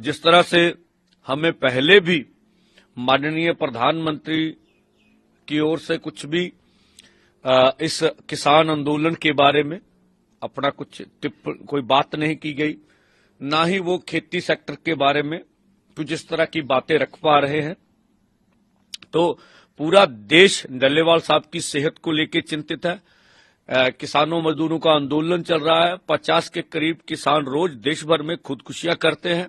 जिस तरह से हमें पहले भी माननीय प्रधानमंत्री की ओर से कुछ भी इस किसान आंदोलन के बारे में अपना कुछ कोई बात नहीं की गई, ना ही वो खेती सेक्टर के बारे में कुछ इस तरह की बातें रख पा रहे हैं। तो पूरा देश डल्लेवाल साहब की सेहत को लेकर चिंतित है। किसानों मजदूरों का आंदोलन चल रहा है। 50 के करीब किसान रोज देश भर में खुदकुशियां करते हैं।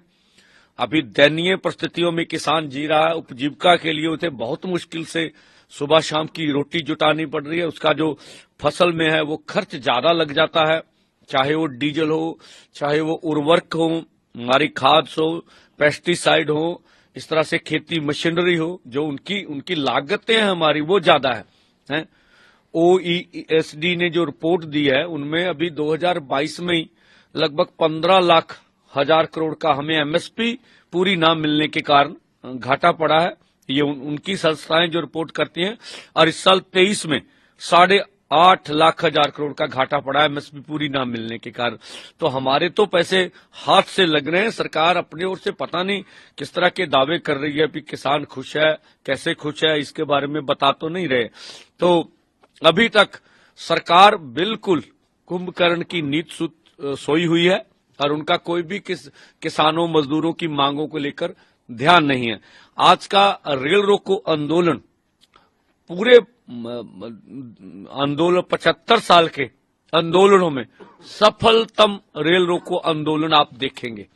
अभी दयनीय परिस्थितियों में किसान जी रहा है। उपजीविका के लिए उसे बहुत मुश्किल से सुबह शाम की रोटी जुटानी पड़ रही है। उसका जो फसल में है वो खर्च ज्यादा लग जाता है, चाहे वो डीजल हो, चाहे वो उर्वरक हो, हमारी खाद हो, पेस्टिसाइड हो, इस तरह से खेती मशीनरी हो, जो उनकी लागतें हैं हमारी वो ज्यादा है। ओईएसडी ने जो रिपोर्ट दी है उनमें अभी 2022 में ही लगभग 15 लाख हजार करोड़ का हमें एमएसपी पूरी ना मिलने के कारण घाटा पड़ा है। ये उनकी संस्थाएं जो रिपोर्ट करती हैं। और इस साल 23 में 8.5 लाख हजार करोड़ का घाटा पड़ा है एमएसपी पूरी ना मिलने के कारण। तो हमारे तो पैसे हाथ से लग रहे हैं। सरकार अपनी ओर से पता नहीं किस तरह के दावे कर रही है कि किसान खुश है, कैसे खुश है, इसके बारे में बता तो नहीं रहे। तो अभी तक सरकार बिल्कुल कुंभकर्ण की नींद सोई हुई है और उनका कोई भी किसानों मजदूरों की मांगों को लेकर ध्यान नहीं है। आज का रेल रोको आंदोलन, पूरे आंदोलन 75 साल के आंदोलनों में सफलतम रेल रोको आंदोलन आप देखेंगे।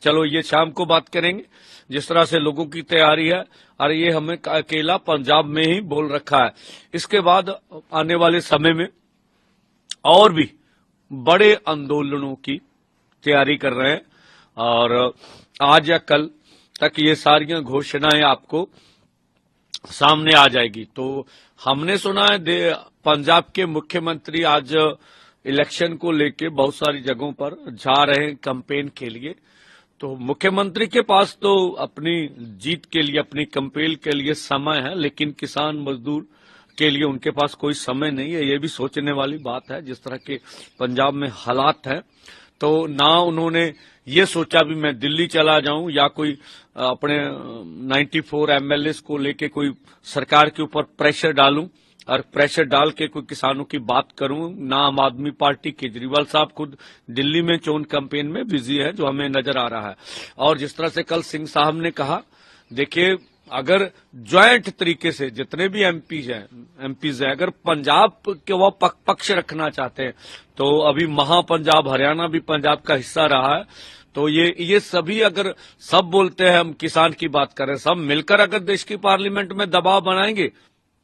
चलो ये शाम को बात करेंगे जिस तरह से लोगों की तैयारी है। और ये हमें अकेला पंजाब में ही बोल रखा है। इसके बाद आने वाले समय में और भी बड़े आंदोलनों की तैयारी कर रहे हैं और आज या कल तक ये सारियां घोषणाएं आपको सामने आ जाएगी। तो हमने सुना है पंजाब के मुख्यमंत्री आज इलेक्शन को लेके बहुत सारी जगहों पर जा रहे हैं कैंपेन के लिए। तो मुख्यमंत्री के पास तो अपनी जीत के लिए, अपनी कैंपेन के लिए समय है, लेकिन किसान मजदूर के लिए उनके पास कोई समय नहीं है। ये भी सोचने वाली बात है जिस तरह के पंजाब में हालात है। तो ना उन्होंने ये सोचा भी मैं दिल्ली चला जाऊं या कोई अपने 94 एमएलए को लेके कोई सरकार के ऊपर प्रेशर डालूं और प्रेशर डाल के कोई किसानों की बात करूं। ना आम आदमी पार्टी, केजरीवाल साहब खुद दिल्ली में चोन कैंपेन में बिजी है, जो हमें नजर आ रहा है। और जिस तरह से कल सिंह साहब ने कहा, देखिए अगर ज्वाइंट तरीके से जितने भी एमपीज हैं अगर पंजाब के वो पक्ष रखना चाहते हैं तो अभी महापंजाब, हरियाणा भी पंजाब का हिस्सा रहा है। तो ये सभी अगर सब बोलते हैं, हम किसान की बात कर रहे हैं, सब मिलकर अगर देश की पार्लियामेंट में दबाव बनाएंगे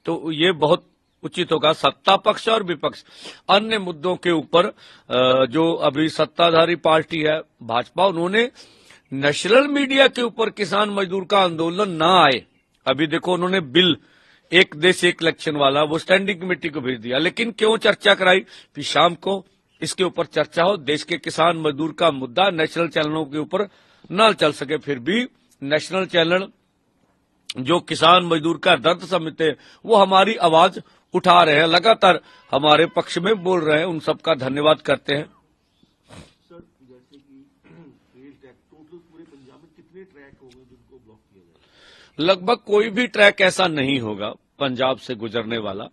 तो ये बहुत उचित होगा। सत्ता पक्ष और विपक्ष अन्य मुद्दों के ऊपर जो अभी सत्ताधारी पार्टी है भाजपा, उन्होंने नेशनल मीडिया के ऊपर किसान मजदूर का आंदोलन ना आए। अभी देखो उन्होंने बिल एक देश एक इलेक्शन वाला वो स्टैंडिंग कमेटी को भेज दिया, लेकिन क्यों चर्चा कराई कि शाम को इसके ऊपर चर्चा हो। देश के किसान मजदूर का मुद्दा नेशनल चैनलों के ऊपर न चल सके, फिर भी नेशनल चैनल जो किसान मजदूर का दर्द समझते हैं वो हमारी आवाज उठा रहे हैं, लगातार हमारे पक्ष में बोल रहे हैं। उन सबका धन्यवाद करते हैं। सर, जैसे कि रेल ट्रैक टोटल पूरे पंजाब में कितने ट्रैक हो गए जिनको ब्लॉक किया जाए? लगभग कोई भी ट्रैक ऐसा नहीं होगा पंजाब से गुजरने वाला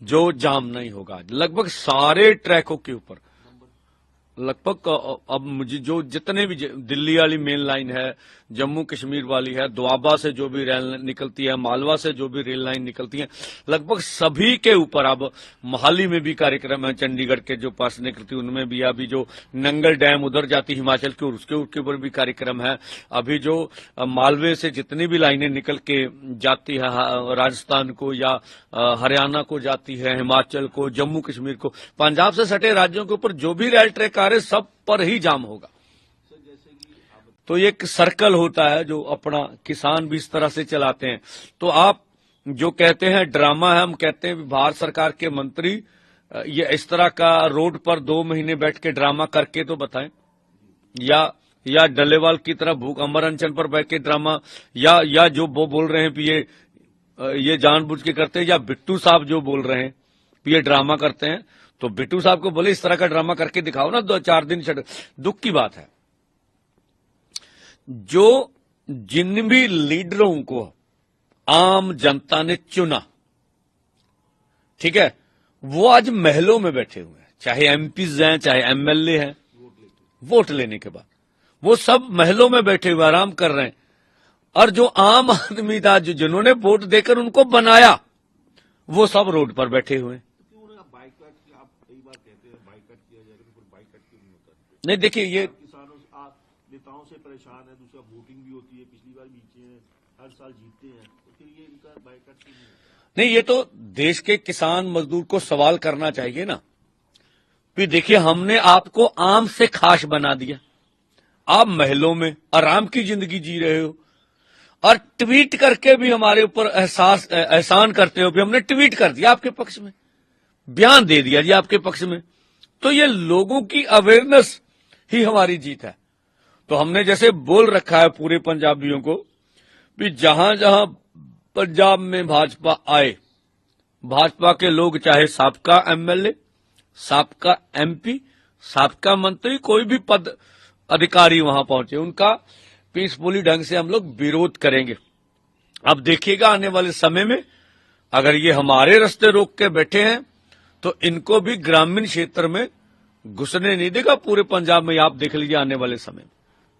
जो जाम नहीं होगा। लगभग सारे ट्रैकों के ऊपर लगभग अब मुझे जो जितने भी दिल्ली वाली मेन लाइन है, जम्मू कश्मीर वाली है, दोआबा से जो भी रेल निकलती है, मालवा से जो भी रेल लाइन निकलती है, लगभग सभी के ऊपर अब मोहाली में भी कार्यक्रम है, चंडीगढ़ के जो पास निकलती है उनमें भी, अभी जो नंगल डैम उधर जाती हिमाचल की उसके ऊपर भी कार्यक्रम है। अभी जो मालवे से जितनी भी लाइनें निकल के जाती है राजस्थान को या हरियाणा को जाती है, हिमाचल को, जम्मू कश्मीर को, पंजाब से सटे राज्यों के ऊपर जो भी रेल ट्रैक आ रहे सब पर ही जाम होगा। तो ये एक सर्कल होता है जो अपना किसान भी इस तरह से चलाते हैं। तो आप जो कहते हैं ड्रामा है, हम कहते हैं भारत सरकार के मंत्री ये इस तरह का रोड पर 2 महीने बैठ के ड्रामा करके तो बताएं, या डल्लेवाल की तरह भूख अमर अनशन पर बैठ के ड्रामा, या जो वो बोल रहे हैं कि ये जानबूझ के करते हैं, या बिट्टू साहब जो बोल रहे हैं कि ये ड्रामा करते हैं। तो बिट्टू साहब को बोले इस तरह का ड्रामा करके दिखाओ ना 2-4 दिन। दुख की बात है जो जिन भी लीडरों को आम जनता ने चुना, ठीक है, वो आज महलों में बैठे हुए हैं, चाहे एमपीज हैं चाहे एमएलए हैं। वोट लेने के बाद वो सब महलों में बैठे हुए आराम कर रहे हैं, और जो आम आदमी था, जो जिन्होंने वोट देकर उनको बनाया, वो सब रोड पर बैठे हुए हैं। बाइकआउट की आप कई बार कहते हैं बाइकआउट किया जाएगा, तो फिर बाइकआउट क्यों नहीं होता? नहीं, देखिए, ये किसानों नेताओं से परेशान है, दूसरा वोटिंग भी होती है, पिछली बार जीते हैं, हर साल जीतते हैं, तो फिर ये इनका बाइकआउट क्यों नहीं होता? नहीं, ये तो देश के किसान मजदूर को सवाल करना चाहिए ना। फिर देखिए, हमने आपको आम से खास बना दिया, आप महलों में आराम की जिंदगी जी रहे हो, और ट्वीट करके भी हमारे ऊपर एहसान करते हो भी हमने ट्वीट कर दिया आपके पक्ष में, बयान दे दिया जी आपके पक्ष में। तो ये लोगों की अवेयरनेस ही हमारी जीत है। तो हमने जैसे बोल रखा है पूरे पंजाबियों को भी जहां जहां पंजाब में भाजपा आए, भाजपा के लोग चाहे साबका एमएलए, साबका एमपी, साबका मंत्री, कोई भी पद अधिकारी वहां पहुंचे, उनका पीसफुली ढंग से हम लोग विरोध करेंगे। अब देखिएगा आने वाले समय में अगर ये हमारे रास्ते रोक के बैठे हैं तो इनको भी ग्रामीण क्षेत्र में घुसने नहीं देगा पूरे पंजाब में। आप देख लीजिए आने वाले समय में।